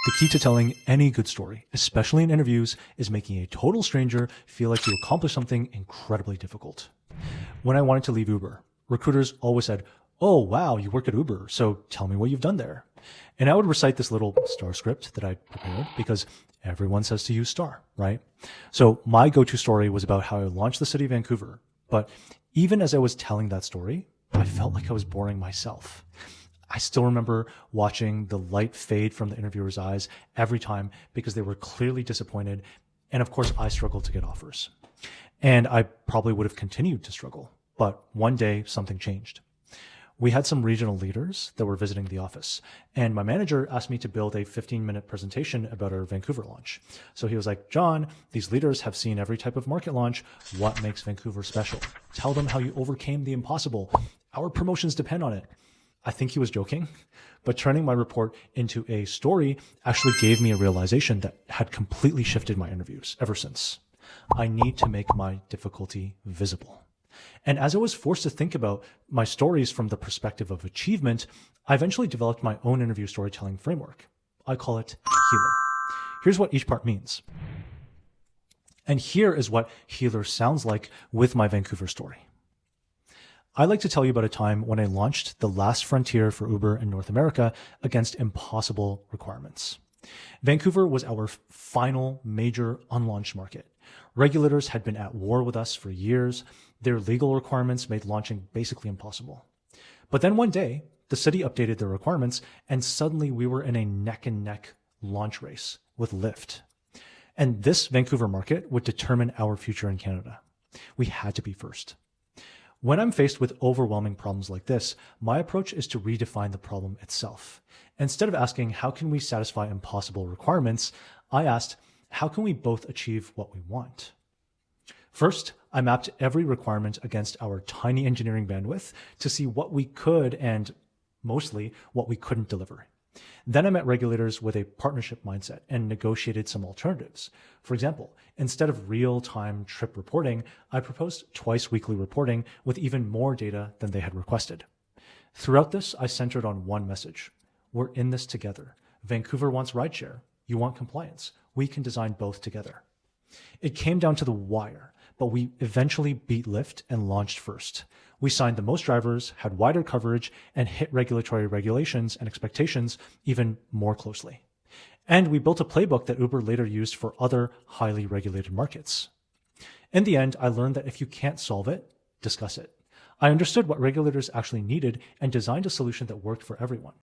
The key to telling any good story, especially in interviews, is making a total stranger feel like you accomplished something incredibly difficult. When I wanted to leave Uber, recruiters always said, "Oh, wow, you work at Uber, so tell me what you've done there." And I would recite this little star script that I'd prepared because everyone says to use star, right? So my go to story was about how I launched the city of Vancouver. But even as I was telling that story, I felt like I was boring myself. I still remember watching the light fade from the interviewer's eyes every time because they were clearly disappointed. And of course, I struggled to get offers. And I probably would have continued to struggle. But one day, something changed. We had some regional leaders that were visiting the office, and my manager asked me to build a 15-minute presentation about our Vancouver launch. So he was like, "John, these leaders have seen every type of market launch. What makes Vancouver special? Tell them how you overcame the impossible. Our promotions depend on it." I think he was joking, but turning my report into a story actually gave me a realization that had completely shifted my interviews ever since. I need to make my difficulty visible. And as I was forced to think about my stories from the perspective of achievement, I eventually developed my own interview storytelling framework. I call it Healer. Here's what each part means. And here is what Healer sounds like with my Vancouver story. I'd like to tell you about a time when I launched the last frontier for Uber in North America against impossible requirements. Vancouver was our final major unlaunched market. Regulators had been at war with us for years. Their legal requirements made launching basically impossible. But then one day, the city updated their requirements, and suddenly we were in a neck and neck launch race with Lyft. And this Vancouver market would determine our future in Canada. We had to be first. When I'm faced with overwhelming problems like this, my approach is to redefine the problem itself. Instead of asking, how can we satisfy impossible requirements, I asked, how can we both achieve what we want? First, I mapped every requirement against our tiny engineering bandwidth to see what we could and mostly what we couldn't deliver. Then I met regulators with a partnership mindset and negotiated some alternatives. For example, instead of real-time trip reporting, I proposed twice-weekly reporting with even more data than they had requested. Throughout this, I centered on one message. We're in this together. Vancouver wants rideshare. You want compliance. We can design both together. It came down to the wire, but we eventually beat Lyft and launched first. We signed the most drivers, had wider coverage, and hit regulatory regulations and expectations even more closely. And we built a playbook that Uber later used for other highly regulated markets. In the end, I learned that if you can't solve it, discuss it. I understood what regulators actually needed and designed a solution that worked for everyone.